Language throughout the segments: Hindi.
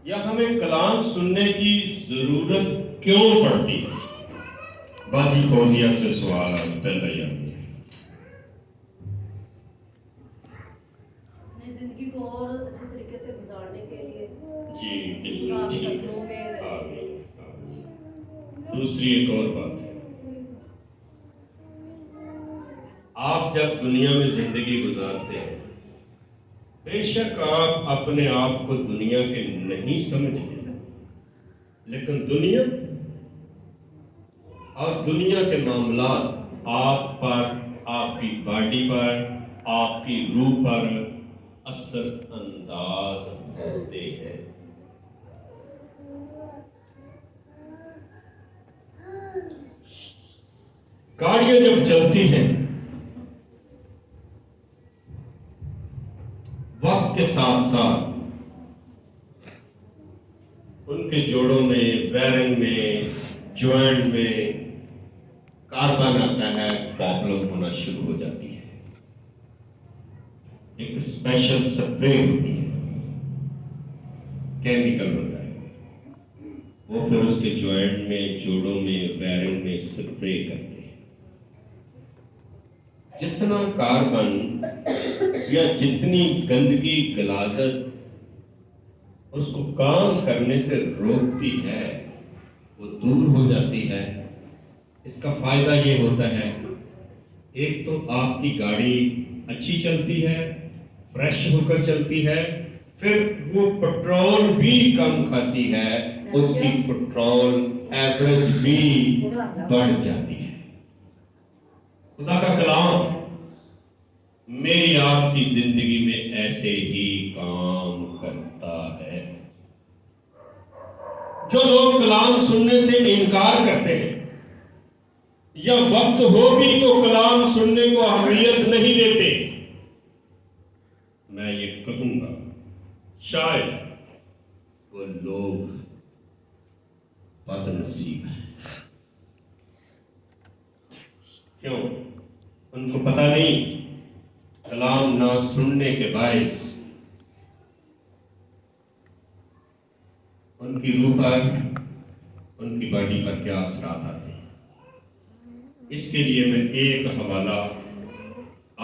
या हमें कलाम सुनने की जरूरत क्यों पड़ती है? बाजी फौजिया से सवाल पहले अपनी जिंदगी को और अच्छे तरीके से गुजारने के लिए जी कदमों में रहने के लिए। दूसरी एक और बात है, आप जब दुनिया में जिंदगी गुजारते हैं, बेशक आप अपने आप को दुनिया के नहीं समझते, लेकिन दुनिया और दुनिया के मामलात आप पर, आपकी बॉडी पर, आपकी रूह पर असर अंदाज होते हैं। गाड़ियां जब चलती हैं, वक्त के साथ साथ उनके जोड़ों में, वायरिंग में, जॉइंट में कार्बन आता है, प्रॉब्लम होना शुरू हो जाती है। एक स्पेशल स्प्रे होती है, केमिकल होता है, वो फिर उसके जॉइंट में, जोड़ों में, वायरिंग में स्प्रे करते हैं। जितना कार्बन या जितनी गंदगी, गलाजत उसको काम करने से रोकती है, वो दूर हो जाती है। इसका फायदा ये होता है, एक तो आपकी गाड़ी अच्छी चलती है, फ्रेश होकर चलती है, फिर वो पेट्रोल भी कम खाती है, उसकी पेट्रोल एवरेज भी बढ़ जाती है। खुदा का कलाम मेरी आपकी जिंदगी में ऐसे ही काम करता है। जो लोग कलाम सुनने से इनकार करते हैं या वक्त हो भी तो कलाम सुनने को अहमियत नहीं देते, मैं ये कहूंगा शायद वो लोग बदनसीब हैं। क्यों? उनको पता नहीं कलाम ना सुनने के बायस उनकी रूह पर, उनकी बॉडी पर क्या असरात आते हैं। इसके लिए मैं एक हवाला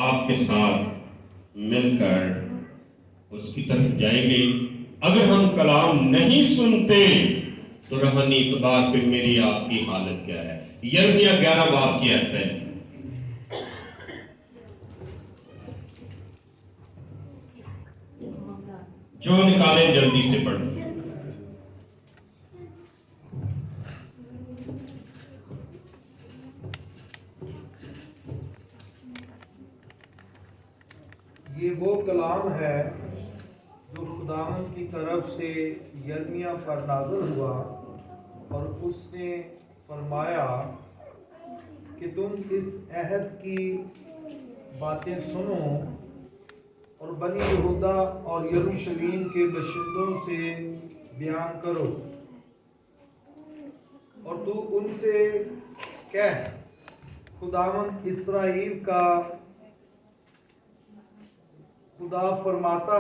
आपके साथ मिलकर उसकी तरफ जाएंगे। अगर हम कलाम नहीं सुनते तो रूहानी इतबार पे मेरी आपकी हालत क्या है? यिर्मयाह 11 बाब की आयत है, जो निकाले जल्दी से पढ़ो। ये वो कलाम है जो खुदावंद की तरफ से यिर्मयाह पर नाज़िल हुआ, और उसने फरमाया कि तुम इस अहद की बातें सुनो और बनी यहूदा और यरूशलेम के बशिंदों से बयान करो, और तू उनसे कह, खुदावंद इस्राएल का खुदा फरमाता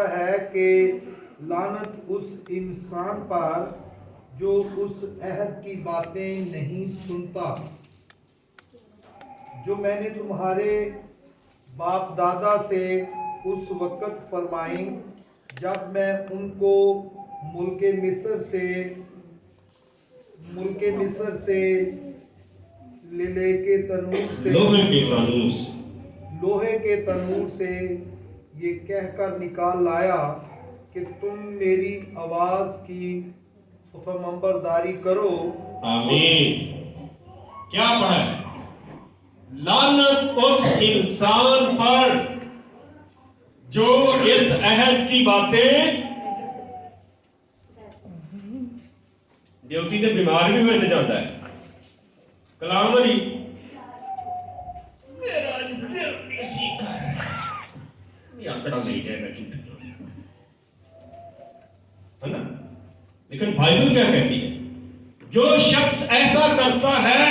है कि लानत उस इंसान पर जो उस अहद की बातें नहीं सुनता जो मैंने तुम्हारे बाप दादा से उस वक़्त फरमाई जब मैं उनको मुल्के मिस्र से लेके तनूर से लोहे के तनूर से ये कहकर निकाल लाया कि तुम मेरी आवाज की फरमाबरदारी करो। आमीन। क्या पढ़ा है? लानत उस इंसान पर जो इस अहद की बातें, ड्यूटी से बीमार भी मिल जाता है, कलामरी मेरा दिल सीखा है, आंकड़ा मिल जाएगा झूठ है ना। लेकिन बाइबल क्या कहती है? जो शख्स ऐसा करता है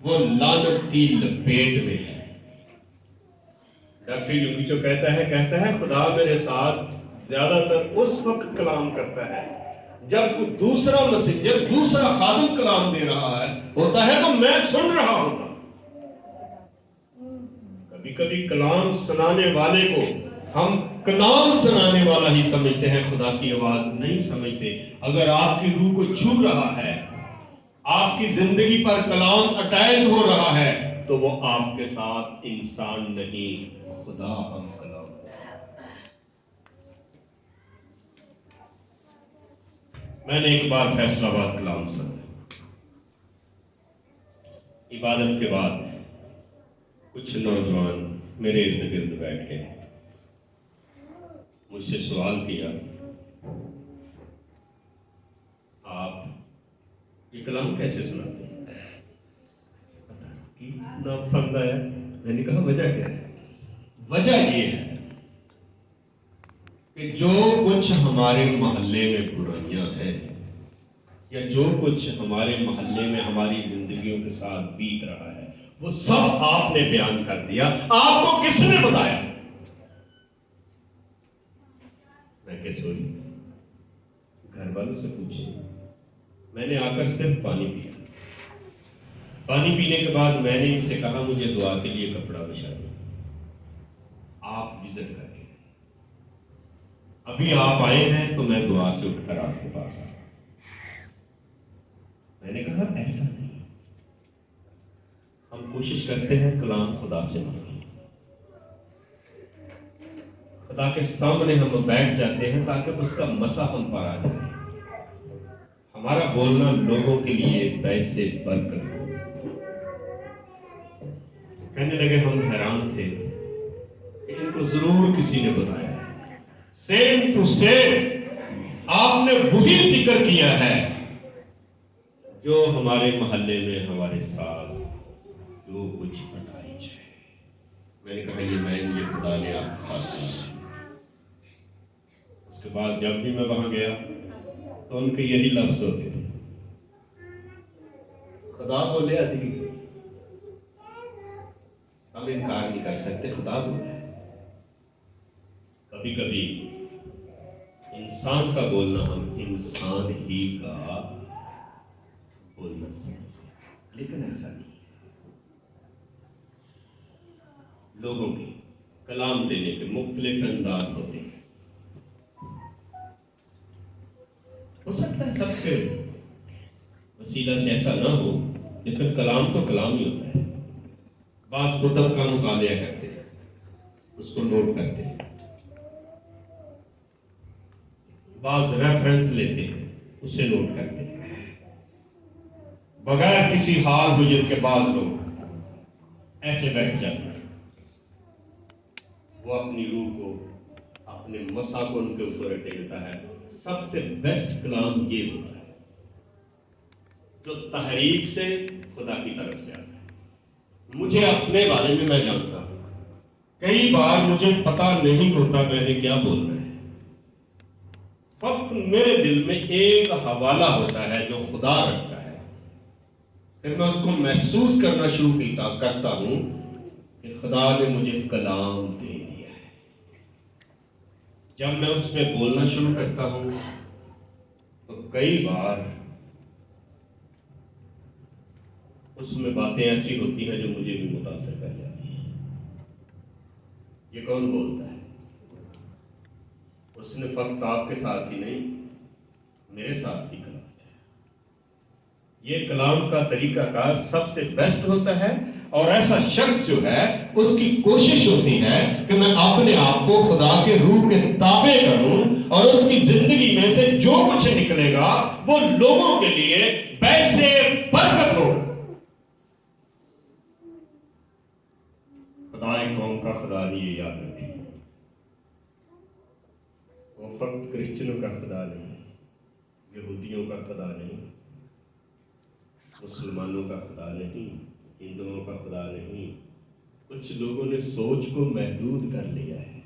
वो लानत की लपेट में है। डॉक्टर यूकी जो कहता है खुदा मेरे साथ ज्यादातर उस वक्त कलाम करता है जब कोई दूसरा मैसेंजर, दूसरा खादिम कलाम दे रहा है होता है तो मैं सुन रहा होता। कभी कभी कलाम सुनाने वाले को हम कलाम सुनाने वाला ही समझते हैं, खुदा की आवाज नहीं समझते। अगर आपकी रूह को छू रहा है, आपकी जिंदगी पर कलाम अटैच हो रहा है, तो वो आपके साथ इंसान नहीं, खुदा हम कलाम। मैंने एक बार फैसलाबाद कलाम सुना। इबादत के बाद कुछ नौजवान मेरे इर्द गिर्द बैठ के मुझसे सवाल किया, आप ये कलाम कैसे सुनाते हैं? पता नहीं कि सुना पसंद आया। मैंने कहा वजह क्या है? वजह ये है कि जो कुछ हमारे मोहल्ले में बुराइयां हैं या जो कुछ हमारे मोहल्ले में हमारी जिंदगियों के साथ बीत रहा है, वो सब आपने बयान कर दिया। आपको किसने बताया? मैं क्या सोई? घर वालों से पूछे। मैंने आकर सिर्फ पानी पिया। पानी पीने के बाद मैंने इनसे कहा, मुझे दुआ के लिए कपड़ा बिछा दो, आप विजिट करके। अभी आप आए हैं तो मैं दुआ से उठकर आपके पास आया। मैंने कहा ऐसा नहीं, हम कोशिश करते हैं कलाम खुदा से मांगे, खुदा के सामने हम बैठ जाते हैं ताकि उसका मसा हम पर आ जाए। हमारा बोलना लोगों के लिए वैसे बरकत हो। कहने लगे हम हैरान थे, इनको जरूर किसी ने बताया। सेम टू सेम आपने वही जिक्र किया है जो हमारे मोहल्ले में हमारे साथ जो कुछ अटैच है। मैंने कहा ये खुदा ने आपके साथ किया। उसके बाद जब भी मैं वहां गया तो उनके यही लफ्ज होते थे, खुदा बोले ऐसी की हम इनकार नहीं कर सकते, खुदा बोले। कभी कभी इंसान का बोलना हम इंसान ही का बोलना समझते, लेकिन ऐसा नहीं। लोगों के कलाम देने के मुख्तलिफ अंदाज होते हैं। हो सकता है सबके वसीला से ऐसा ना हो, लेकिन कलाम तो कलाम ही होता है। बास कुतब का मुतालिया करते हैं, उसको नोट करते हैं, बाज रेफरेंस लेते हैं, उसे नोट करते हैं। बगैर किसी हाल बुजुर्ग के बाद लोग ऐसे बैठ जाते हैं। वो अपनी रूह को, अपने मसा को उनके ऊपर टेकता है। सबसे बेस्ट कलाम ये होता है जो तहरीक से खुदा की तरफ से आता है। मुझे अपने बारे में मैं जानता हूं, कई बार मुझे पता नहीं होता मैंने क्या बोलना है। फक्त मेरे दिल में एक हवाला होता है जो खुदा रखता है, फिर मैं उसको महसूस करना शुरू करता हूं कि खुदा ने मुझे कलाम दे दिया है। जब मैं उसमें बोलना शुरू करता हूं तो कई बार उसमें बातें ऐसी होती हैं जो मुझे भी मुतासर कर जाती हैं। ये कौन बोलता है? उसने फक्त आपके साथ ही नहीं, मेरे साथ भी कलाम किया। ये कलाम का तरीकाकार सबसे बेस्ट होता है, और ऐसा शख्स जो है उसकी कोशिश होती है कि मैं अपने आप को खुदा के रूह के ताबे करूं और उसकी जिंदगी में से जो कुछ निकलेगा वो लोगों के लिए वैसे बरकत हो। खुदा कौम का खुदा नहीं, ये याद रखें। वो फक्त क्रिश्चियनों का खुदा नहीं, यहूदियों का खुदा नहीं, मुसलमानों का खुदा नहीं, हिंदुओं का खुदा नहीं। कुछ लोगों ने सोच को महदूद कर लिया है।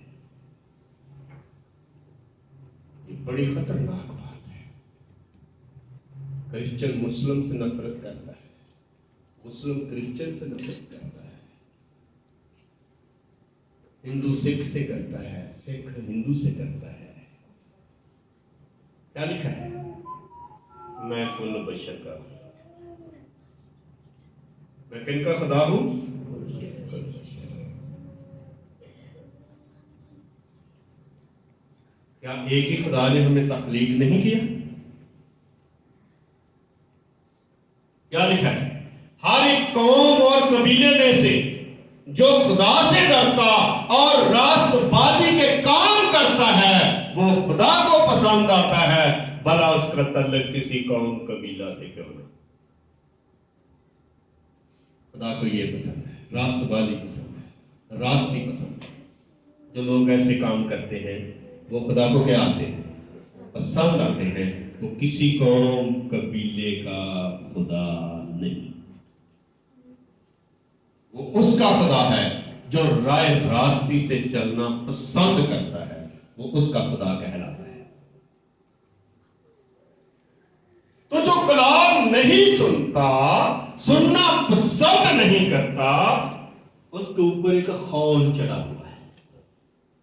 ये बड़ी खतरनाक बात है। क्रिश्चियन मुस्लिम से नफरत करता है, मुस्लिम क्रिश्चियन से नफरत करता है, हिंदू सिख से करता है, सिख हिंदू से करता है। क्या लिखा है? मैं कुल बशर का, मैं किनका खुदा हूं? क्या एक ही खुदा ने हमें तख्लीक नहीं किया? क्या लिखा है? हर एक कौम और कबीले में से जो खुदा से डरता और रास्तबाजी के काम करता है वो खुदा को पसंद आता है, भला उसका तल्लुक किसी कौम कबीला से क्यों नहीं। खुदा को ये पसंद है, रास्तबाजी पसंद है, रास्ते पसंद है। जो लोग ऐसे काम करते हैं वो खुदा को क्या आते हैं? पसंद आते हैं। वो किसी कौम कबीले का खुदा नहीं, वो उसका खुदा है जो राय रास्ती से चलना पसंद करता है, वो उसका खुदा कहलाता है। तो जो कलाम नहीं सुनता, सुनना पसंद नहीं करता, उसके ऊपर एक खौल चढ़ा हुआ है।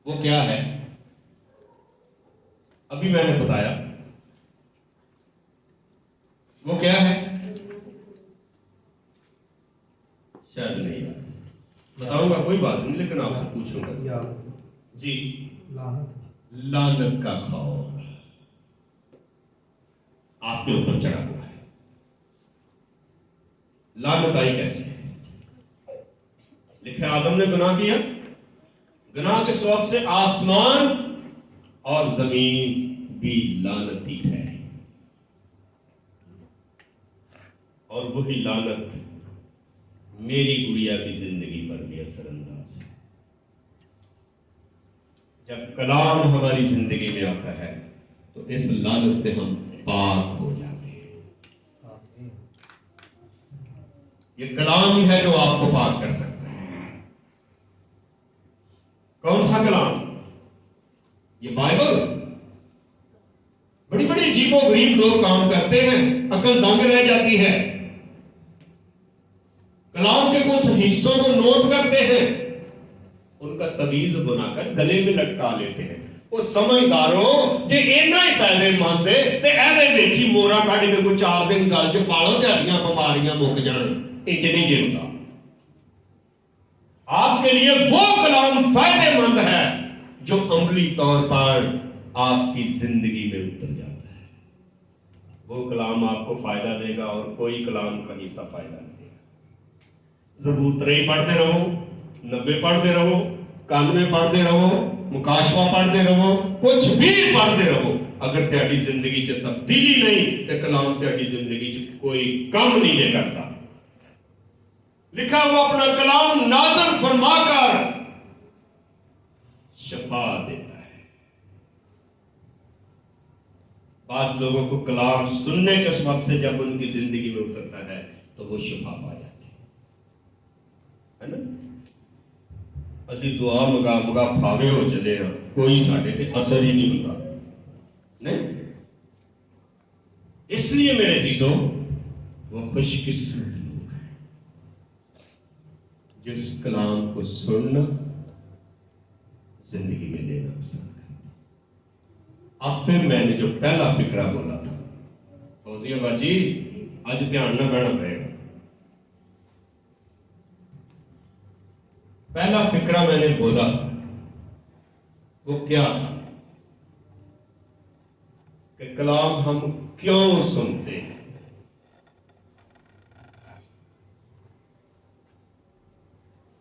वो क्या है? अभी मैंने बताया। वो क्या है? शायद नहीं यार, बताऊंगा, कोई बात नहीं, लेकिन आपसे पूछूंगा जी। लानत का खौफ आपके ऊपर चढ़ा हुआ है। लानत आई कैसे? लिखा आदम ने गुनाह किया, गुनाह के सबब से आसमान और जमीन भी लानती है, और वही लानत मेरी गुड़िया की जिंदगी पर भी असरअंदाज है। जब कलाम हमारी जिंदगी में आता है तो इस लानत से हम पाक हो जाते हैं। ये कलाम ही है जो आपको पाक कर सकता है। कौन सा कलाम? ये बाइबल। बड़ी बड़ी अजीबो गरीब लोग काम करते हैं, अकल दंग रह जाती है। कलाम के कुछ हिस्सों को नोट करते हैं, उनका तवीज बनाकर गले में लटका लेते हैं। वो समझदारों जे इन्ना ही फायदेमंद है ते एदे विच ही मोरा कढ के कोई 4 दिन गल च पालो, तेरियां बीमारियां मुक जान। इंज नहीं जिंदा। आपके लिए वो कलाम फायदेमंद है जो अमली तौर पर आपकी जिंदगी में उतर जाता है। वो कलाम आपको फायदा देगा और कोई कलाम का हिस्सा फायदा नहीं देगा। ज़बूर 3 पढ़ते रहो, 90 पढ़ते रहो, 91 पढ़ते रहो, मुकाशवा पढ़ते रहो, कुछ भी पढ़ते रहो, अगर तेरी जिंदगी च तब्दीली नहीं तो कलाम तेरी जिंदगी च कोई काम नहीं ले करता। लिखा वो अपना कलाम नाज़िल फरमाकर शफा देता है। बाज लोगों को कलाम सुनने के सबब से जब उनकी जिंदगी में उतरता है तो वो शफा पा जाते है ना। असी दुआ मंगा मंगा फावे हो चले हैं, कोई साढ़े पे असर ही नहीं होता नहीं। इसलिए मेरे चीजों वो खुशकिस्मत लोग हैं जिस कलाम को सुनना जिंदगी में लेना पसंद करते। अब फिर मैंने जो पहला फिक्रा बोला था, फौजिया बाजी आज ध्यान ना बहना पड़ेगा। पहला फिक्रा मैंने बोला वो क्या था कि कलाम हम क्यों सुनते हैं।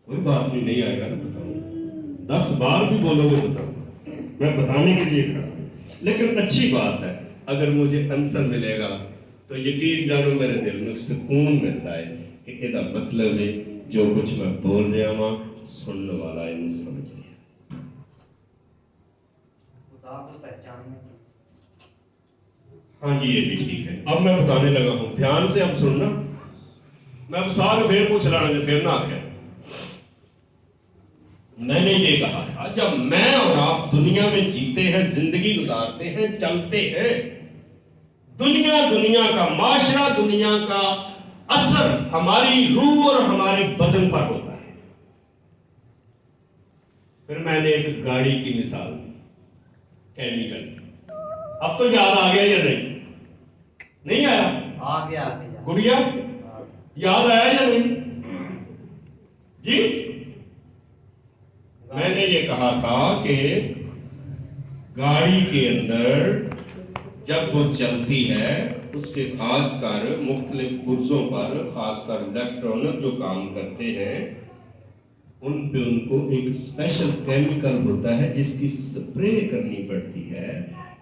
कोई बात नहीं आएगा ना, बताऊंगा 10 बार भी बोलोगे बताऊंगा, मैं बताने के लिए खड़ा हूं। लेकिन अच्छी बात है, अगर मुझे आंसर मिलेगा तो यकीन जानो मेरे दिल में सुकून मिलता है कि इसका मतलब है जो कुछ मैं बोल रहा हूं सुनने वाला इन्हें समझ लिया। हाँ जी, ये भी ठीक है। अब मैं बताने लगा हूं, ध्यान से अब सुनना। मैं अब साल फिर पूछ रहा हूं, फिर ना आ गया। मैंने ये कहा था जब मैं और आप दुनिया में जीते हैं, जिंदगी गुजारते हैं, चलते हैं, दुनिया का माशरा, दुनिया का असर हमारी रूह और हमारे बदन पर होता है। फिर मैंने एक गाड़ी की मिसाल दी, केमिकल। अब तो याद आ गया या नहीं? नहीं आया? आ गया गुड़िया याद आया या नहीं जी? मैंने ये कहा था कि गाड़ी के अंदर जब वो चलती है उसके खासकर मुख्तलिफ पुर्जों पर, खासकर इलेक्ट्रॉनिक जो काम करते हैं उन पे उनको एक स्पेशल केमिकल होता है जिसकी स्प्रे करनी पड़ती है।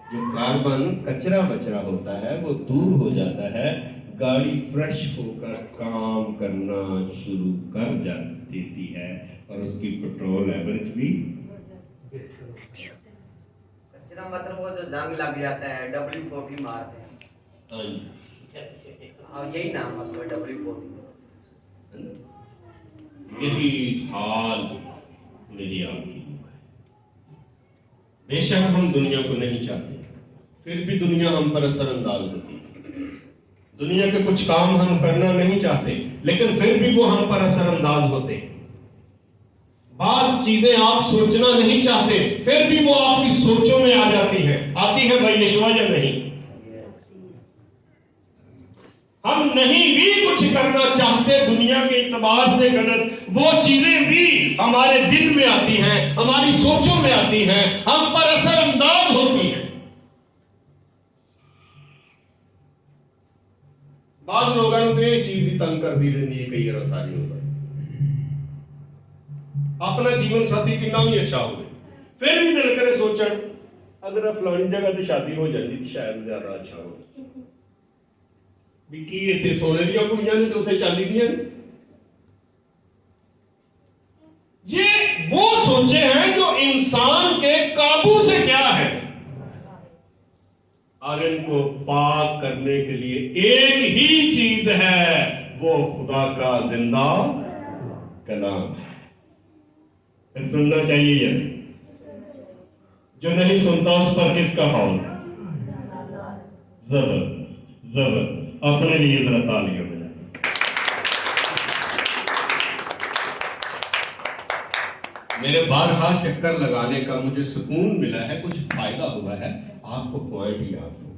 जो कार्बन कचरा बचरा होता है वो दूर हो जाता है, गाड़ी फ्रेश होकर काम करना शुरू कर देती है और उसकी पेट्रोल एवरेज भी। कचरा मतलब वो जो जंग लग जाता है W40 मारते हैं। हाँ जी, हाँ यही नाम मतलब W40। यही हाल मेरी आपकी है। बेशक हम दुनिया को नहीं चाहते, फिर भी दुनिया हम पर असरअंदाज होती है। दुनिया के कुछ काम हम करना नहीं चाहते लेकिन फिर भी वो हम पर असरअंदाज होते हैं। बाज चीजें आप सोचना नहीं चाहते फिर भी वो आपकी सोचों में आ जाती है। आती है भाई यशवा या नहीं? हम नहीं भी कुछ करना चाहते दुनिया के इतबार से गलत, वो चीजें भी हमारे दिल में आती हैं, हमारी सोचों में आती हैं, हम पर असरअंदाज होती हैं। बाज लोगों ने तो ये चीज ही तंग कर दी रहती है कई सारी होगा अपना जीवन साथी कितना भी अच्छा हो फिर भी दिल करे सोचन अगर फलानी जगह ते शादी हो जाती तो शायद ज्यादा अच्छा हो। भी की इतने सोने दियां कुड़ियां ने तो उत्थे चांदी दियां। ये वो सोचे हैं जो इंसान के काबू से क्या है और इनको पाक करने के लिए एक ही चीज है, वो खुदा का जिंदा कलाम है। फिर सुनना चाहिए या नहीं? जो नहीं सुनता उस पर किसका हाल? जबरदस्त जबरदस्त। अपने लिए जरा तालियां बजाएं। मेरे बारहा चक्कर लगाने का मुझे सुकून मिला है, कुछ फायदा हुआ है, आपको पॉइंट याद हो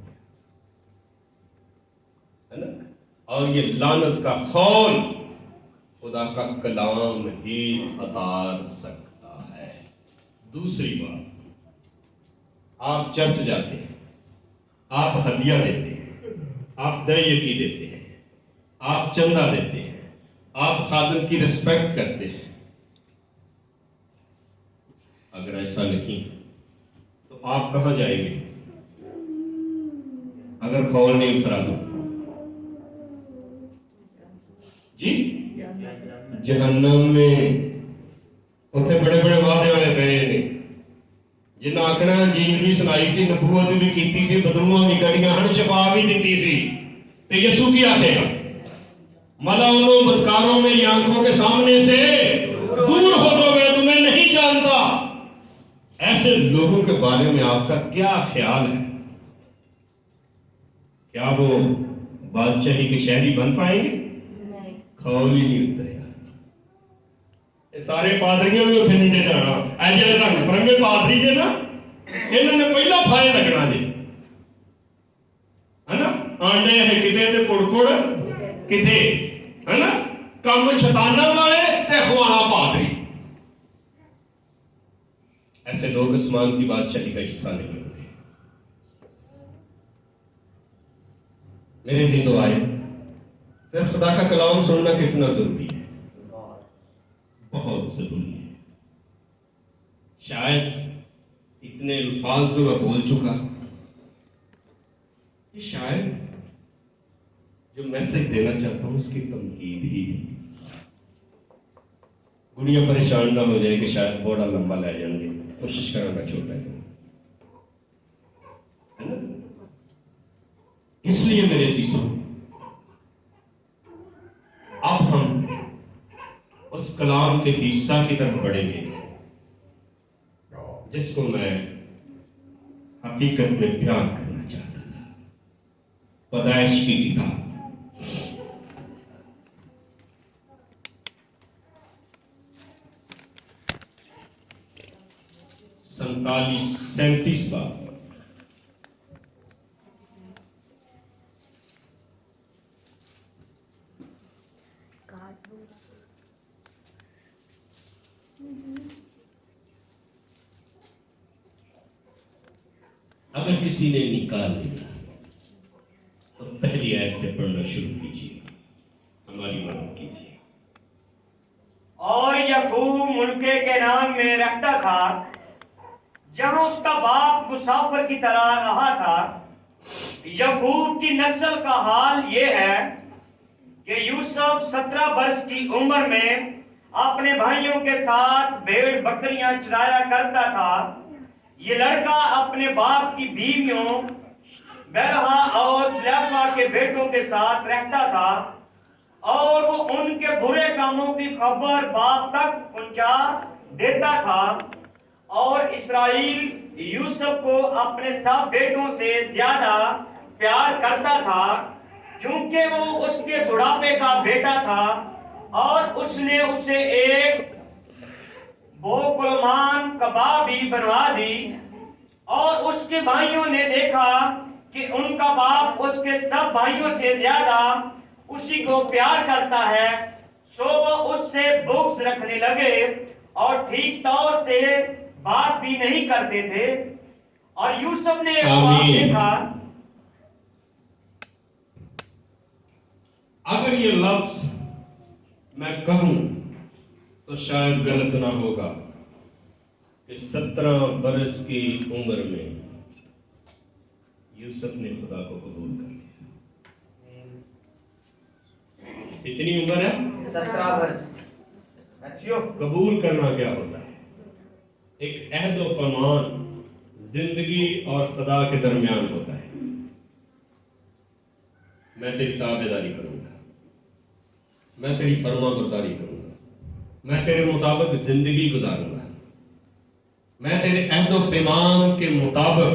है ना। और ये लानत का खौल खुदा का कलाम ही उतार सकता है। दूसरी बात, आप चर्च जाते हैं, आप हदिया देते हैं, आप दयकी देते हैं, आप चंदा देते हैं, आप खादिम की रिस्पेक्ट करते हैं। अगर ऐसा नहीं तो आप कहां जाएंगे अगर खौल नहीं उतरा तो? जी जहन्नम में। उत्थे बड़े बड़े वादे वाले पे ने जिन्हें आखना जीन भी सुनाई सी, नबूवत भी की सी, बदरूआं भी कढ़ियां हन, शफा भी दी सी, तो यसू की आखेगा मलाउनो बदकारों मेरी आंखों के सामने से दूर हो जाओ, मैं तुम्हें नहीं जानता। ऐसे लोगों के बारे में आपका क्या ख्याल है? क्या वो बादशाही के शहरी बन पाएंगे? खौल ही नहीं उतरेगा। सारे पादरियां भी उठे नहीं जाना, ऐसे रंग परंगे पादरी जे ना इन्होंने पहला फायदा लगना जी है ना। आंडे है किते ते कुड़कुड़ किते है ना, कम शताना वाले ते खुआना पादरी। ऐसे लोग आसमान की बादशाही का हिस्सा नहीं होते। मेरे जीजो आए, फिर खुदा का कलाम सुनना कितना जरूरी है, बहुत जरूरी है। शायद इतने अल्फाज जो मैं बोल चुका, ये शायद जो मैसेज देना चाहता हूं उसकी तमहीद ही थी। गुड़िया परेशान ना हो जाए कि शायद बड़ा लंबा ले जाएंगे, कोशिश कराना छोटा है ना। इसलिए मेरे चीजों अब हम उस कलाम के हिस्सा की तरफ बढ़ेंगे जिसको मैं हकीकत में बयान करना चाहता था। पैदाइश की किताब 47-37 बार अगर किसी ने निकाल लिया तो पहली आयत से पढ़ना शुरू कीजिए, हमारी मदद कीजिए। और याकूब मुल्के के नाम में रहता था, जहां उसका बाप मुसाफिर की तरह रहा था। याकूब की नस्ल का हाल यह है कि यूसुफ 17 वर्ष की उम्र में अपने भाइयों के साथ भेड़ बकरियां चराया करता था। ये लड़का अपने बाप की बीवियों बेलहा और जुलैखा के बेटों के साथ रहता था, और वो उनके बुरे कामों की खबर बाप तक पहुंचा देता था। और इस्राइल यूसुफ को अपने सब बेटों से ज्यादा प्यार करता था, क्योंकि वो उसके बुढ़ापे का बेटा था। और उसने उसे एक बोकुलमान कबाबी बनवा दी। और उसके भाइयों ने देखा कि उनका बाप उसके सब भाइयों से ज्यादा उसी को प्यार करता है, सो वो उससे बुग़्ज़ रखने लगे और ठीक तौर से बात भी नहीं करते थे। और यूसुफ ने एक ख्वाब देखा। अगर ये लफ्ज मैं कहूं तो शायद गलत ना होगा कि 17 बरस की उम्र में यूसुफ ने खुदा को कबूल कर लिया। कितनी उम्र है? 17 वर्ष। अच्छियो, कबूल करना क्या होता है? एक अहद व पैमान जिंदगी और खुदा के दरमियान होता है। मैं तेरी ताबेदारी करूंगा, मैं तेरी फरमा बरदारी करूंगा, मैं तेरे मुताबिक जिंदगी गुजारूंगा, मैं तेरे अहद व पैमान के मुताबिक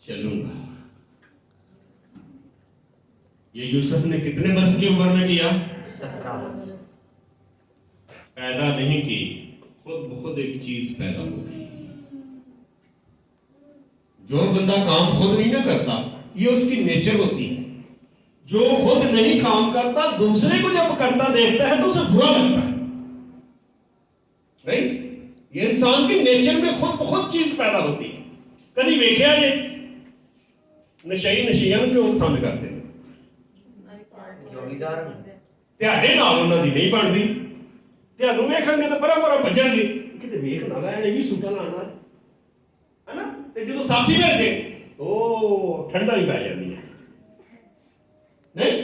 चलूंगा। ये यूसुफ ने कितने वर्ष की उम्र में किया? 17 वर्ष। पैदा नहीं की, खुद ब खुद एक चीज पैदा हो गई। जो बंदा काम खुद नहीं ना करता, ये उसकी नेचर होती है। जो खुद नहीं काम करता, दूसरे को जब करता देखता है तो उसे बुरा लगता है। नहीं, ये इंसान की नेचर में खुद ब खुद चीज पैदा होती है। कभी वेख्या जे नशई नशियां क्यों पसंद करते हैं? जोड़ीदार ਤੁਹਾਡੇ ਨਾਲ ਉਹਨਾਂ ਦੀ ਨਹੀਂ ਬਣਦੀ। ਤੁਹਾਨੂੰ ਵੇਖਣਗੇ ਤਾਂ ਪਰਾਂ ਪਰਾਂ ਭੱਜਣਗੇ, ਕਿਤੇ ਵੇਖ ਨਾ ਲੈ ਇਹ ਵੀ ਸੁੱਟਾ ਲਾਣਾ ਹੈ ਨਾ। ਤੇ ਜਦੋਂ ਸਾਥੀ ਮਿਲ ਜੇ ਉਹ ਠੰਡਾ ਹੀ ਪੈ ਜਾਂਦੀ ਹੈ नहीं।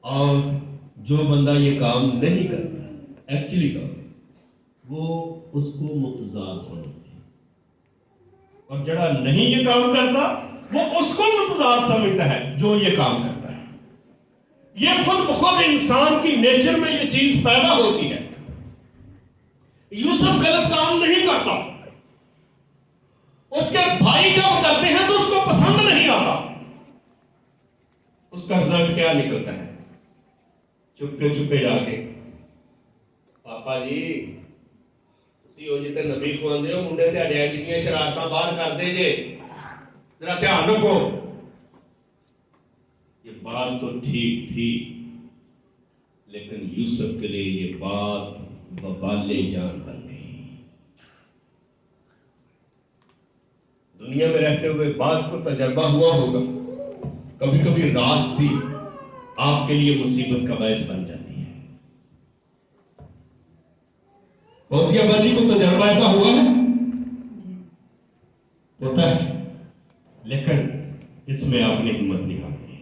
और जो बंदा ये काम नहीं करता एक्चुअली तो वो उसको मुतजाद समझते हैं, और जड़ा नहीं ये काम करता वो उसको मुतजाद समझता है जो ये काम करता है। ये खुद खुद इंसान की नेचर में ये चीज पैदा होती है। यूसुफ गलत काम नहीं करता, उसके भाई जब करते हैं तो उसको पसंद नहीं आता। उसका रिजल्ट क्या निकलता है? चुपके चुपके जाके पापा जी ਤੁਸੀਂ ਉਹ ਜਿੱਤੇ ਨਬੀ ਖਵਾਉਂਦੇ ਹੋ ਮੁੰਡੇ ਤੁਹਾਡੇ ਦੀਆਂ ਸ਼ਰਾਰਤਾਂ ਬਾਹਰ ਕਰਦੇ ਜੇ, जरा ध्यान रखो। ये बात तो ठीक थी, लेकिन यूसुफ के लिए ये बात वबाले जान बन गई। दुनिया में रहते हुए बास को तजर्बा हुआ होगा, कभी कभी रास्ती आपके लिए मुसीबत का बायस बन जाती है। फौजिया बाजी को तजर्बा ऐसा हुआ है? होता है, लेकिन इसमें आपने हिम्मत नहीं हारनी।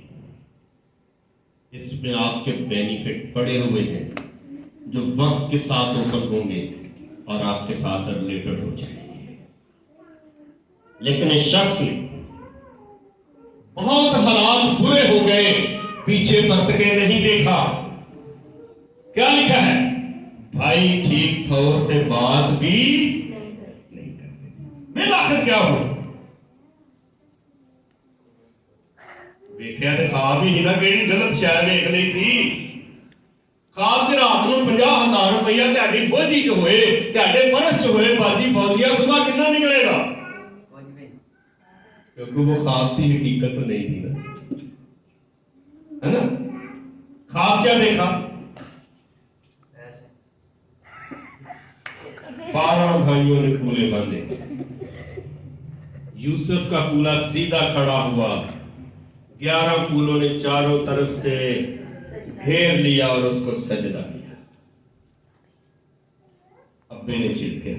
इसमें आपके बेनिफिट पड़े हुए हैं जो वक्त के साथ ओपन होंगे और आपके साथ रिलेटेड हो जाएंगे। लेकिन इस शख्स ने बहुत हालात बुरे हो गए, पीछे परत के नहीं देखा। क्या लिखा है? भाई ठीक ठोर से बात भी नहीं करते। फिर आखिर क्या हो? वेख्या तो खाब ही ना कि गलत शायद वेख ली सी। खाब च रात को 50,000 रुपया ਤੁਹਾਡੀ ਬੋਝੀ ਚ ਹੋਏ, ਤੁਹਾਡੇ ਪਰਸ ਚ ਹੋਏ, बाजी फौजिया सुबह कितना निकलेगा? क्योंकि वो ख्वाब की हकीकत तो नहीं थी ना, है ना। ख्वाब क्या देखा? 12 भाइयों ने कूले बांधे। यूसुफ का कूला सीधा खड़ा हुआ, 11 कूलों ने चारों तरफ से घेर लिया और उसको सजदा किया। अब्बे ने चिढ़के,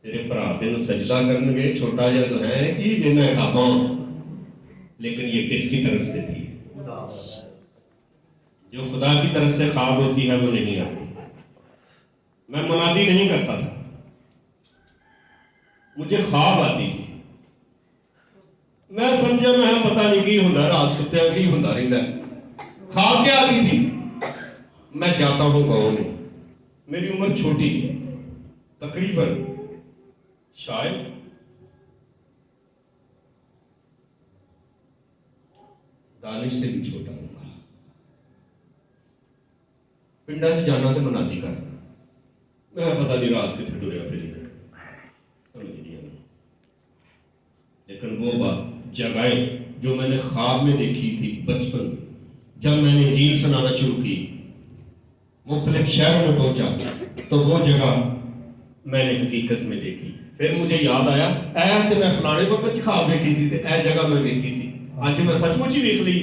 तेरे भरा तेन सजदा करनगे, छोटा जिहा तो है कि जिन्हें खाबा, लेकिन ये किसकी तरफ से थी? जो खुदा की तरफ से ख्वाब होती है वो नहीं आती। मैं मुनादी नहीं करता था, मुझे ख्वाब आती थी। मैं समझा मैं पता नहीं की हुंदा, रात सुत्या की हुंदा रहिंदा। ख्वाब क्या आती थी? मैं जाता हूं गांव में, मेरी उम्र छोटी थी, तकरीबन शायद दानिश से भी छोटा होगा। पिंडा च जाना तो मनादी करना, मैं पता नहीं रात कितने टुरिया फिर समझ नहीं आना। लेकिन वो बात जगहें जो मैंने ख्वाब में देखी थी बचपन में, जब मैंने इंजील सुनाना शुरू की, मुख्तलिफ शहरों में पहुंचा, तो वो जगह मैंने हकीकत में देखी। फिर मुझे याद आया, ऐ ते मैं फलाने वक्त ख्वाब देखी सी, ऐ जगह मैं देखी सी, आज मैं सचमुच ही देख ली।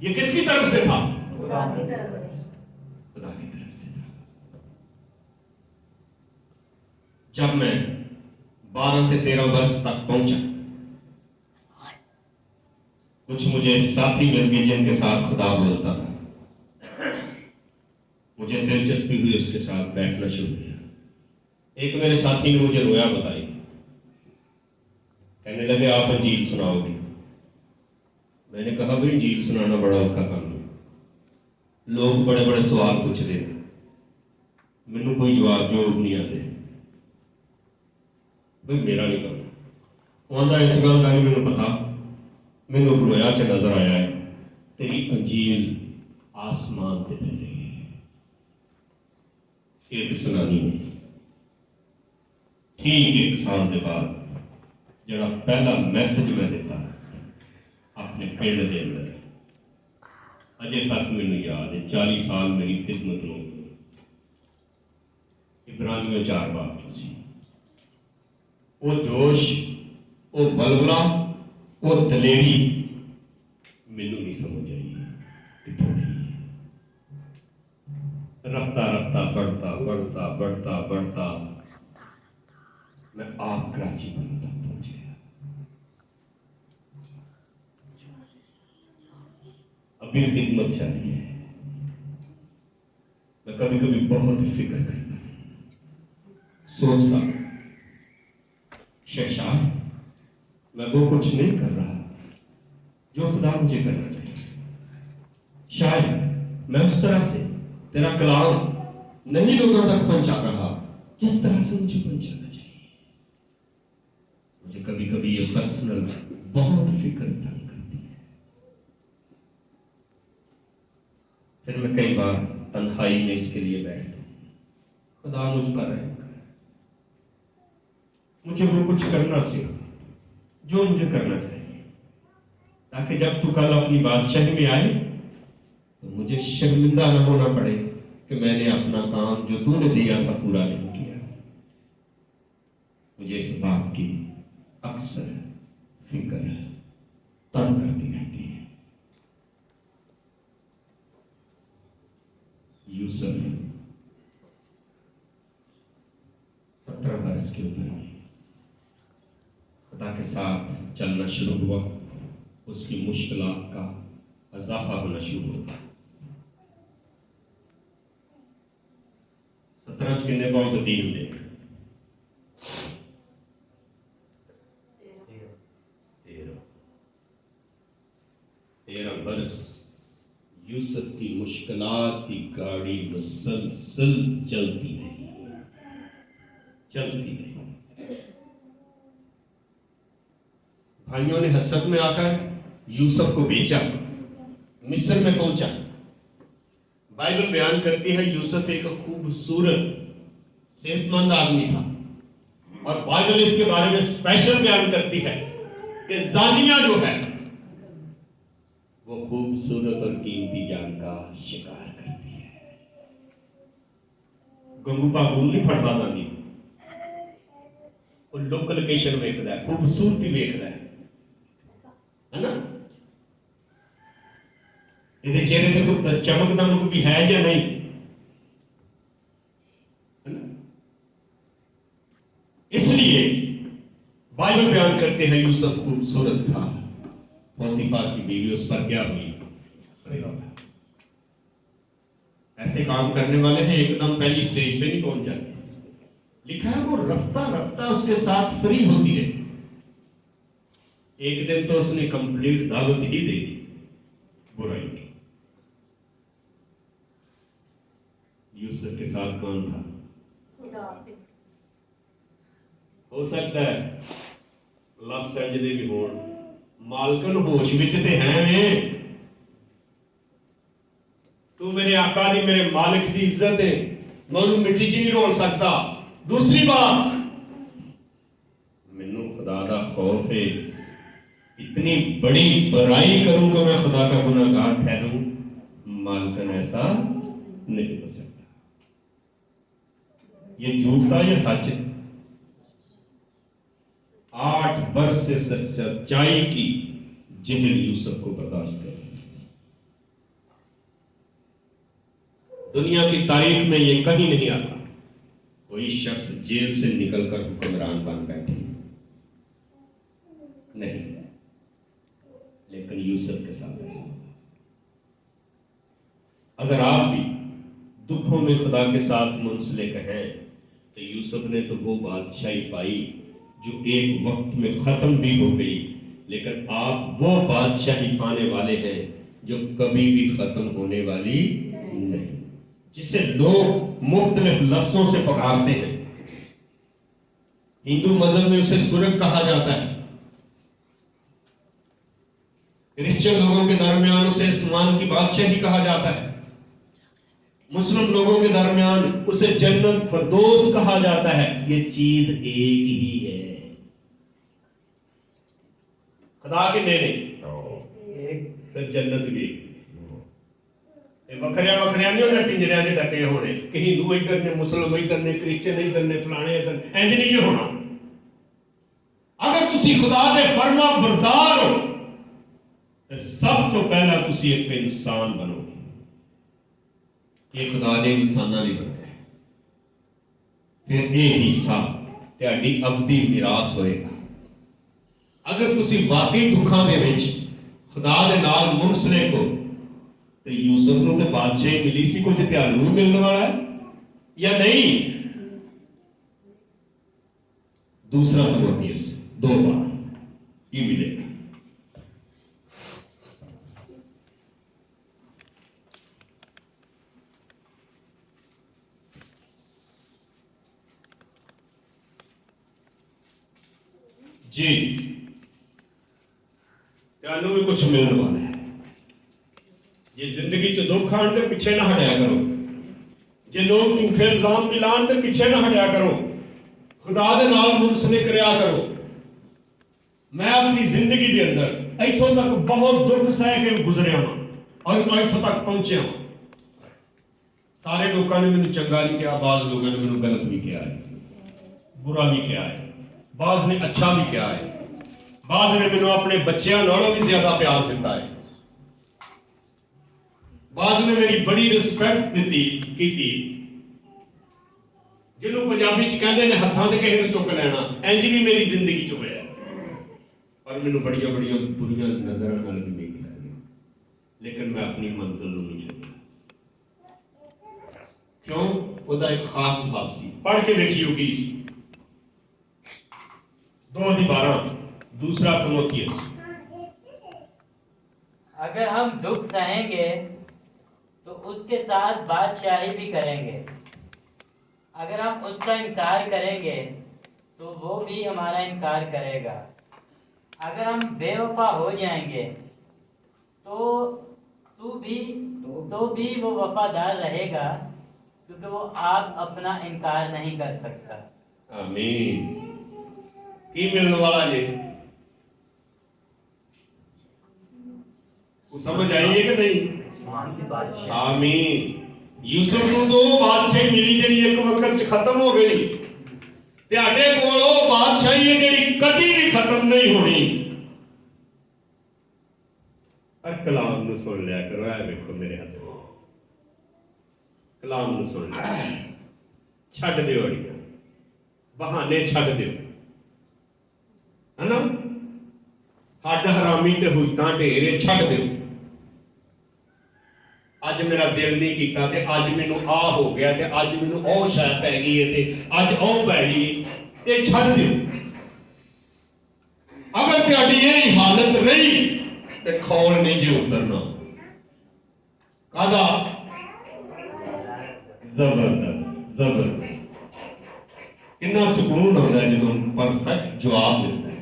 ये किसकी तरफ से था? खुदा की तरफ से। खुदा की तरफ से था। जब मैं 12 से 13 वर्ष तक पहुंचा, कुछ मुझे साथी मिल गए जिनके साथ खुदा बोलता था। मुझे दिलचस्पी हुई, उसके साथ बैठना शुरू किया। एक मेरे साथी ने मुझे रोया बताई, कहने लगे आप इंजील सुनाओगे। मैंने कहा भाई इंजील सुनाना बड़ा औखा काम है, लोग बड़े बड़े सवाल पूछते हैं, मैनू कोई जवाब नहीं आते, भाई मेरा नहीं करना। वहां इस गल का नहीं मैनू पता, मैनू रोया च नजर आया है तेरी अंजील आसमान ते फैली है, ये सुनानी है। ठीक 1 साल के बाद जरा पहला मैसेज मैं देता अपने पिंड के अंदर, अजे तक मैनू याद है, 40 साल मेरी खिदमत हो, इब्रानियों 4 बाब सी, वो जोश, वो बलबला, वो दलेरी मैनू नहीं समझ आई कितों आई। रफ्ता रफ्ता बढ़ता बढ़ता बढ़ता बढ़ता मैं आप कराची बना तक पहुंच गया। अभी खिदमत जारी है। मैं कभी कभी बहुत फिक्र करता हूं, सोचता शायद मैं वो कुछ नहीं कर रहा जो खुदा मुझे करना चाहिए। शायद मैं उस तरह से तेरा कलाम नहीं लोगों तक पहुंचा रहा जिस तरह से मुझे पहुंचाना चाहिए। मुझे कभी कभी ये पर्सनल बहुत फिक्र तंग करती है। फिर मैं कई बार तन्हाई में इसके लिए बैठता हूं, खुदा मुझ पर रहम कर, मुझे वो कुछ करना सिखा जो मुझे करना चाहिए, ताकि जब तू कल अपनी बादशाही में आए तो मुझे शर्मिंदा न होना पड़े कि मैंने अपना काम जो तूने दिया था पूरा नहीं किया। मुझे इस बात की अक्सर फिक्र तंग करती रहती है। यूसुफ 17 बरस की उम्र में खुदा के साथ चलना शुरू हुआ, उसकी मुश्किलात का इजाफा होना शुरू हुआ। 17 किन्ने पाओ तो 3 होंगे, 13 बरस यूसुफ की मुश्किलात की गाड़ी मुसलसल चलती रही, चलती रही। भाइयों ने हसरत में आकर यूसुफ को बेचा, मिस्र में पहुंचा। बाइबल बयान करती है यूसुफ एक खूबसूरत सेहतमंद आदमी था, और बाइबल इसके बारे में स्पेशल बयान करती है कि जानिया जो है वो खूबसूरत और कीमती जान का शिकार करती है। गंगू पागू नहीं फड़दा जानी, वो लोकेशन वेखदा है, खूबसूरती वेखदा है ना। ये चेहरे ते कोई चमक दमक भी है या नहीं, है ना। इसलिए बाइबल बयान करते हैं यूसुफ खूबसूरत था, पोतीफार की बीवी उस पर क्या हुई। ऐसे काम करने वाले हैं एकदम पहली स्टेज पे नहीं पहुंच जाते। लिखा है वो रफ्ता रफ्ता उसके साथ फ्री होती है। एक दिन तो उसने कंप्लीट दावत ही दे दी बुराई की। यूसुफ के साथ कौन था? खुदा। हो सकता है लफ्ज सजदे भी होण, मालकन होश विच ते हैं वे। तू मेरे आका दी मेरे मालिक दी इज्जत है, मैं उन्हें मिट्टी च नहीं रोल सकता। दूसरी बात, मैनू खुदा दा खौफ है, इतनी बड़ी बुराई करूं कि मैं खुदा का गुनाहगार ठहरूं, मालकन ऐसा नहीं हो सकता। ये झूठ था या सच? 8 बरस से सच्चाई की जेल यूसुफ को बर्दाश्त कर। दुनिया की तारीख में यह कहीं नहीं आता कोई शख्स जेल से निकलकर हुक्मरान बन बैठे, नहीं। लेकिन यूसुफ के साथ ऐसा। अगर आप भी दुखों में खुदा के साथ मुंसलिक हैं तो यूसुफ ने तो वो बादशाही पाई जो एक वक्त में खत्म भी हो गई, लेकिन आप वो बादशाही पाने वाले हैं जो कभी भी खत्म होने वाली नहीं, जिसे लोग मुख्तलिफ लफ्जों से पुकारते हैं। हिंदू मजहब में उसे स्वर्ग कहा जाता है, क्रिश्चियन लोगों के दरमियान उसे आसमान की बादशाही कहा जाता है, मुस्लिम लोगों के दरमियान उसे जन्नत फरदौस कहा जाता है। ये चीज एक ही है, खुदा के देने एक, फिर जन्नत भी एक। वखरिया वखरिया नहीं होने पिंजरिया से ढके होने कि हिंदू इधर ने, मुस्लिम इधर ने, क्रिश्चियन इधर ने, फलाने इधर, इंज नहीं जो होना। अगर तुसी खुदा दे फरमा बरदार हो तो सब तो पहला तुसी एक इंसान बनोगे। ये खुदा ने इंसाना नहीं बनाया, फिर ये हिस्सा तेरी अबदी मिरास होएगा। अगर तुसी वाकई दुखों दे विच खुदा दे नाल मुंसलिक हो तो यूसुफ को तो बादशाही मिली सी, कुछ त्यानू भी मिलने वाला है या नहीं? दूसरा तिमोथियुस 2:12 ये मिलेगा। जी त्यानू भी कुछ मिलने वाला है। ये जिंदगी च दुख आने के पीछे ना हटाया करो, जे लोग झूठे इल्जाम मिलान के पीछे ना हटाया करो, खुदा दे नाल मुंसलिक रहा करो। मैं अपनी जिंदगी के अंदर इथों तक बहुत दुख सह के गुजरिया और मैं इथों तक पहुंचा। सारे लोगों ने मैंने चंगा नहीं किया, बाज लोगों ने मैंने गलत भी किया है, बुरा भी किया है, बाज ने अच्छा भी किया है, बाज ने मैंने अपने बच्चों नालों भी ज्यादा प्यार दिता है, बाज ने मेरी बड़ी रिस्पेक्ट की थी। जिन्होंने पंजाबी च कहते हैं हथां ते किसी ने चुक लेना, इंज भी मेरी जिंदगी च होया, पर मैंने बड़िया बड़िया बुरिया नजर नाल भी देखा, लेकिन मैं अपनी मंजिल नहीं छोड़ा। क्यों? ਉਹਦਾ एक खास बात सी, पढ़ के देखियो की सी 2:12 दूसरा तिमोथियुस। अगर हम दुख सहेंगे तो उसके साथ बादशाही भी करेंगे, अगर हम उसका इनकार करेंगे तो वो भी हमारा इनकार करेगा, अगर हम बेवफा हो जाएंगे तो भी वो वफादार रहेगा, क्योंकि वो आप अपना इनकार नहीं कर सकता। आमीन। की मिलने वाला जी वो समझ आई है कि नहीं? आसमान की बादशाह। आमीन। ਯੂਸਫ ਨੂੰ ਤਾਂ ਉਹ ਬਾਦਸ਼ਾਹੀ ਮਿਲੀ ਜਿਹੜੀ ਇੱਕ ਵਕਤ 'ਚ ਖਤਮ ਹੋ ਗਈ। ਤੁਹਾਡੇ ਕੋਲ ਉਹ ਬਾਦਸ਼ਾਹੀ ਹੈ ਜਿਹੜੀ ਕਦੀ ਵੀ ਖਤਮ ਨਹੀਂ ਹੋਣੀ। ਕਲਾਮ ਨੂੰ ਸੁਣ ਲਿਆ ਕਰੋ। ਇਹ ਵੇਖੋ ਮੇਰੇ ਹੱਥ ਕਲਾਮ ਨੂੰ ਸੁਣ ਲਿਆ, ਛੱਡ ਦਿਓ ਅੜੀਆਂ, ਬਹਾਨੇ ਛੱਡ ਦਿਓ, ਹਨਾ। ਹੱਡ ਹਰਾਮੀ ਤੇ ਹੁੱਤਾਂ ਢੇਰੇ ਛੱਡ ਦਿਓ। ਅੱਜ ਮੇਰਾ ਦਿਲ ਨਹੀਂ ਕੀਤਾ ਤੇ ਅੱਜ ਮੈਨੂੰ ਆ ਹੋ ਗਿਆ ਤੇ ਅੱਜ ਮੈਨੂੰ ਉਹ ਸ਼ੈ ਪੈ ਗਈ ਹੈ ਤੇ ਅੱਜ ਉਹ ਪੈ ਗਈ, ਇਹ ਛੱਡ ਦਿਓ। ਅਗਰ ਤੁਹਾਡੀ ਇਹ ਹਾਲਤ ਰਹੀ ਤੇ ਖੌਲ ਨਹੀਂ ਜੇ ਉਤਰਨਾ। ਕਾਹਦਾ? ਜ਼ਬਰਦਸਤ ਜ਼ਬਰਦਸਤ। ਕਿੰਨਾ ਸਕੂਨ ਹੁੰਦਾ ਜਦੋਂ ਪਰਫੈਕਟ ਜਵਾਬ ਮਿਲਦਾ ਹੈ।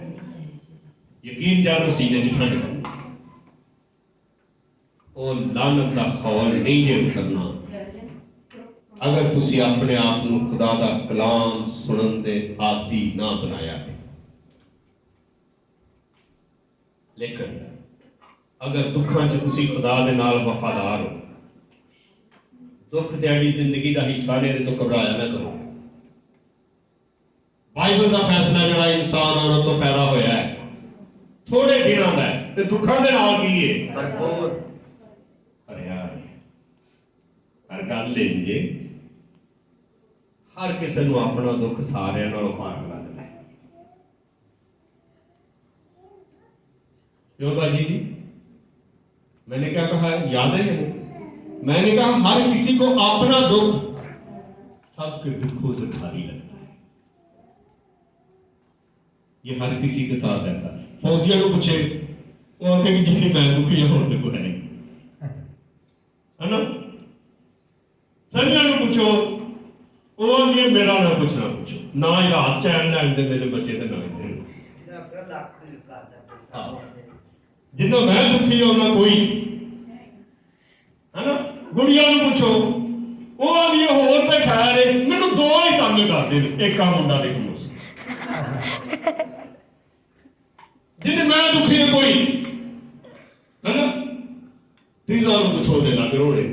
ਯਕੀਨ ਜਾਣੋ ਸੀਨੇ 'ਚ ਠੰਡ ਪੈਂਦੀ। ਉਹ ਲਾਨਤ ਦਾ ਖੌਲ ਨਹੀਂ ਜੇ ਉਤਰਨਾ ਅਗਰ ਤੁਸੀਂ ਆਪਣੇ ਆਪ ਨੂੰ ਖੁਦਾ ਦਾ ਕਲਾਮ ਸੁਣਨ ਦੇ ਆਦੀ ਨਾ ਬਣਾਇਆ ਹੈ। ਲੇਕਿਨ ਅਗਰ ਦੁੱਖਾਂ 'ਚ ਤੁਸੀਂ ਖੁਦਾ ਦੇ ਨਾਲ ਵਫਾਦਾਰ ਹੋ, ਦੁੱਖ ਤੁਹਾਡੀ ਜ਼ਿੰਦਗੀ ਦਾ ਹਿੱਸਾ ਨੇ, ਇਹਦੇ ਤੋਂ ਘਬਰਾਇਆ ਨਾ ਕਰੋ। ਬਾਈਬਲ ਦਾ ਫੈਸਲਾ ਜਿਹੜਾ ਇਨਸਾਨ ਔਰਤ ਤੋਂ ਪੈਦਾ ਹੋਇਆ ਹੈ ਥੋੜੇ ਦਿਨਾਂ ਦਾ ਹੈ ਤੇ ਦੁੱਖਾਂ ਦੇ ਨਾਲ ਕੀ ਹੈ? भरपूर। ਪਰ ਯਾਰ ਹਰ ਗੱਲ ਲੈਂਗੇ, हर किसी को अपना दुख सारिਆਂ ਨਾਲੋਂ ਭਾਰ लगता है। क्यों बाजी जी? मैंने क्या कहा है, याद है या नहीं? मैंने कहा हर किसी को अपना दुख सबके दुखों से भारी लगता है। ये हर किसी के साथ ऐसा। फौजिया को पूछे वो आखेगी जी मैं दुखी हूं देखो है ना। संजना को पूछो वो नहीं मेरा ना पूछना पूछो ना ही रात चैन लैन दे मेरे बच्चे तो ना ही जिन्ना मैं दुखी हूं ना कोई है ना। गुड़िया को पूछो वो आदि होर तो खैर है मैनू दो ही तंग करते एक आ मुंडा एक मूस जिन्हें मैं दुखी है कोई है ना। तीसरा को पूछो दे लग रोड़े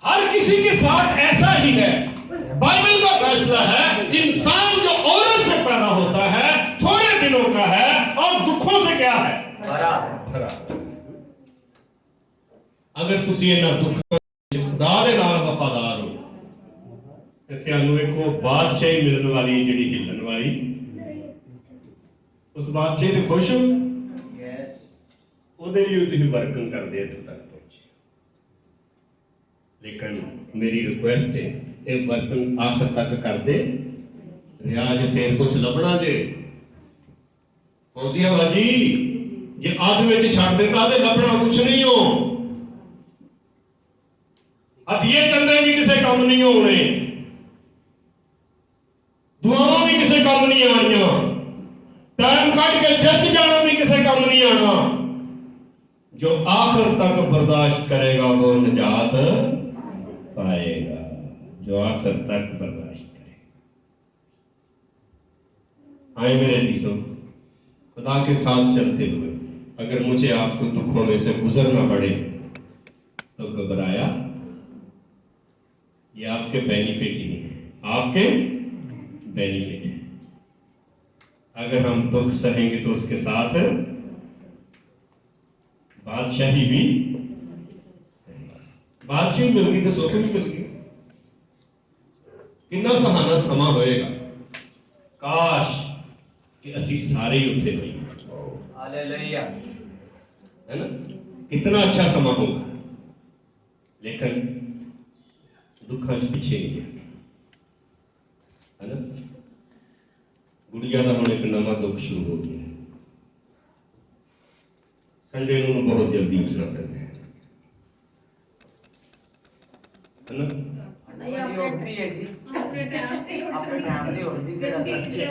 हर किसी के साथ ऐसा ही है। बाइबल का फैसला है इंसान जो औरत से पैदा होता है थोड़े दिनों का है और दुखों से क्या है भरा। अगर तुसी इन्हां दुख खुदा दे नाल वफादार हो ते तुहानू एक बादशाही मिलने वाली जिहड़ी हिलण वाली उस बादशाही ते खुश हो। ਉਹਦੇ ਲਈ ਤੁਸੀਂ ਵਰਕਿੰਗ ਕਰਦੇ ਇੱਥੋਂ ਤੱਕ ਪਹੁੰਚੇ। ਲੇਕਿਨ ਮੇਰੀ ਰਿਕੁਐਸਟ ਹੈ ਇਹ ਵਰਕਿੰਗ ਆਖਰ ਤੱਕ ਕਰਦੇ ਰਿਆਜ ਫੇਰ ਕੁਝ ਲੱਭਣਾ ਜੇ। ਫੌਜ਼ੀਆ ਬਾਜੀ ਜੇ ਅੱਧ ਵਿੱਚ ਛੱਡ ਦਿੱਤਾ ਤੇ ਲੱਭਣਾ ਕੁਝ ਨਹੀਂ ਹੋ। ਹਦੀਏ ਚੰਦੇ ਵੀ ਕਿਸੇ ਕੰਮ ਨਹੀਂ ਹੋਣੇ, ਦੁਆਵਾਂ ਵੀ ਕਿਸੇ ਕੰਮ ਨਹੀਂ ਆਣੀਆਂ, ਟਾਈਮ ਕੱਢ ਕੇ ਚਰਚ ਜਾਣਾ ਵੀ ਕਿਸੇ ਕੰਮ नहीं आना। जो आखिर तक बर्दाश्त करेगा वो निजात पाएगा। जो आखिर तक बर्दाश्त करेगा। आए मेरे चीजों खुदा के साथ चलते हुए अगर मुझे आपको दुखों में से गुजरना पड़े तो घबराया ये आपके बेनिफिट ही है, आपके बेनिफिट है। अगर हम दुख सहेंगे तो उसके साथ बादशाही भी, बादशाही मिल गई तो सुख भी मिल गई। कितना सहाना समा होएगा काश कि असी सारे ही उठे हुए हालेलुया है ना। कितना अच्छा समा होगा लेकिन दुखा च पीछे नहीं गया है ना। गुड़िया का हम एक नवा दुख शुरू हो गया। संडे ਨੂੰ बहुत जल्दी उठना पैदा है ना। नहीं होती है जी अपने टाइम पे होती है।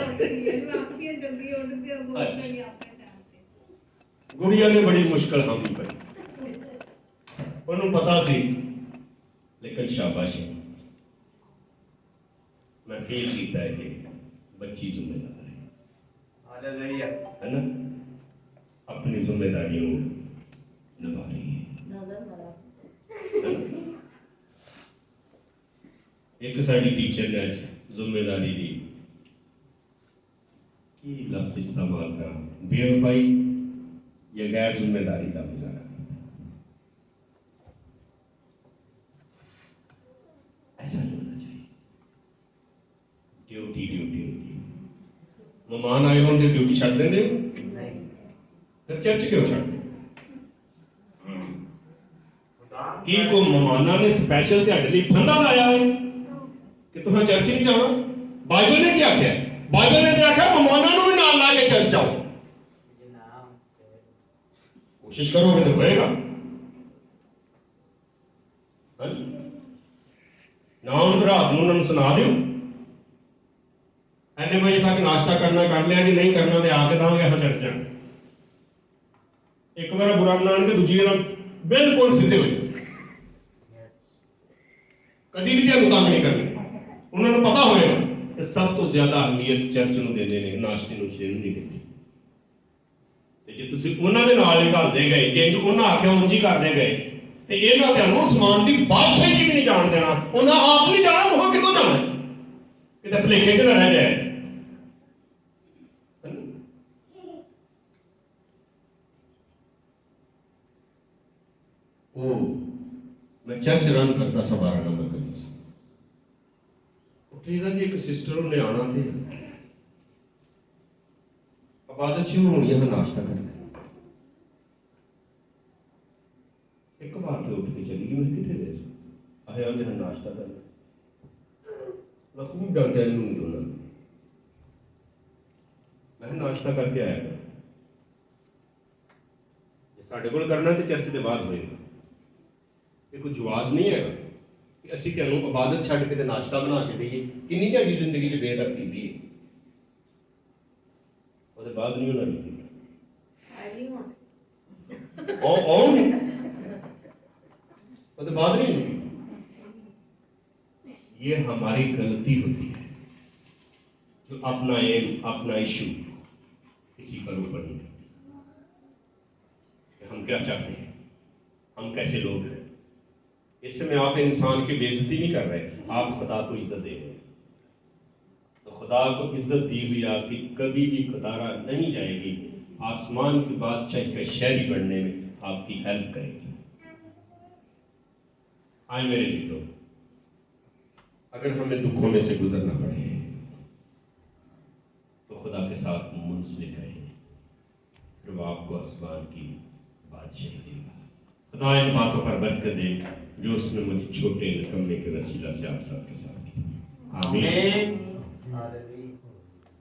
गुड़िया ने बड़ी मुश्किल हम पाई उन्होंने पता सी लेकिन शाबाशी मैं फील किया है बच्ची जिम्मेदार है हालेलुया है ना। अपनी जिम्मेदारियों निभा रही है। एक साड़ी टीचर ने जिम्मेदारी दी कि लफ्ज इस्तेमाल करा, बेवफाई या गैर जिम्मेदारी का गुजारा। ऐसा नहीं होना चाहिए। ड्यूटी ड्यूटी होती है। मेहमान आए होंगे ड्यूटी छड़ देंगे, फिर चर्च क्यों छड़ दें? की को मेहमाना ने स्पेशल ਤੁਹਾਡੇ ਲਈ ਫੰਦਾ ਲਾਇਆ ਹੈ ਕਿ ਤੁਸੀਂ ਚਰਚ ਨਹੀਂ ਜਾਣਾ? ਬਾਈਬਲ ਨੇ ਕੀ ਆਖਿਆ? ਬਾਈਬਲ ਨੇ ਤਾਂ ਆਖਿਆ मेहमाना ਨੂੰ ਵੀ ਨਾਲ ਲਾ ਕੇ ਚਰਚ ਜਾਓ। कोशिश करोगे तो होएगा। नाम रात ਨੂੰ ਸੁਣਾ ਦਿਓ, ਐਨੇ ਵਜੇ ਤੱਕ ਨਾਸ਼ਤਾ ਕਰਨਾ ਕਰ ਲਿਆ, ਜੀ ਨਹੀਂ ਕਰਨਾ ਤੇ ਆ ਕੇ ਦਾਂਗੇ ਹਾਂ ਚਰਚ ਜਾਣਾ। ਇੱਕ ਵਾਰ ਬੁਰਾ ਮਨਾਣਗੇ, ਦੂਜੀ ਵਾਰ ਬਿਲਕੁਲ ਸਿੱਧੇ ਹੋ ਜਾਓ। ਕਦੀ ਵੀ ਤੁਹਾਨੂੰ ਤੰਗ ਨਹੀਂ ਕਰਨੀ। ਉਹਨਾਂ ਨੂੰ ਪਤਾ ਹੋਏਗਾ ਕਿ ਸਭ ਤੋਂ ਜ਼ਿਆਦਾ ਅਹਿਮੀਅਤ ਚਰਚ ਨੂੰ ਦਿੰਦੇ ਨੇ, ਨਾਸ਼ਤੇ ਨੂੰ ਸ਼ੇਰ ਨਹੀਂ ਦਿੰਦੇ। ਤੇ ਜੇ ਤੁਸੀਂ ਉਹਨਾਂ ਦੇ ਨਾਲ ਹੀ ਢਲਦੇ ਗਏ, ਜਿੰਜ ਉਹਨਾਂ ਆਖਿਆ ਉਂਝ ਹੀ ਕਰਦੇ ਗਏ, ਤੇ ਇਹਨਾਂ ਤੁਹਾਨੂੰ ਅਸਮਾਨ ਦੀ ਬਾਦਸ਼ਾਹੀ ਵੀ ਨਹੀਂ ਜਾਣ ਦੇਣਾ। ਉਹਨਾਂ ਆਪ ਨਹੀਂ ਜਾਣਾ, ਉਹ ਕਿੱਥੋਂ ਜਾਣਾ? ਕਿਤੇ ਭੁਲੇਖੇ 'ਚ ਨਾ ਰਹਿ ਜਾਏ। ਉਹ ਮੈਂ ਚਰਚ ਰਨ ਕਰਦਾ ਸਾਂ 12 ਨੰਬਰ ਗਲੀ 'ਚ। ਉੱਥੇ ਦੀ ਇੱਕ ਸਿਸਟਰ ਉਹਨੇ ਆਉਣਾ ਤੇ इबादत शुरू होनी है, नाश्ता करना। एक बार तो उठ के चली गई, मैं कितने गए आया जो नाश्ता करना। मैं खूब डांटा नहीं दोनों, मैं नाश्ता करके आया। साढ़े को करना तो चर्च के बाद होएगा। ये कोई जवाज नहीं है कि असी तुहानू इबादत छड्ड के ते नाश्ता बना के दईए। किन्नी तुहाडी जिंदगी च बेदर्दी है, ਉਹਦੇ ਬਾਅਦ ਨਹੀਂ ਹੋਣਾ। ਉਹਦੇ ਬਾਅਦ नहीं। ये हमारी गलती होती है जो अपना एम, अपना इशू किसी पर ऊपर नहीं करते। हम क्या चाहते हैं, हम कैसे लोग हैं। इसमें आप इंसान की बेइज्जती नहीं कर रहे, आप खुदा को इज्जत दे रहे हैं। तो खुदा को इज्जत दी हुई आपकी कभी भी कतारा नहीं जाएगी। आसमान की बादशाही का शहरी बनने में आपकी हेल्प करेगी। आए मेरे चीजों, अगर हमें दुखों में से गुजरना पड़े तो खुदा के साथ मुंसलिक रहें, फिर वो आपको आसमान की बादशाही देगा। खुदा इन बातों पर बरकत दे जो उसने मुझे छोटे नकम्मे के वसीला से आप सबके साथ। आमीन। हालेलुया।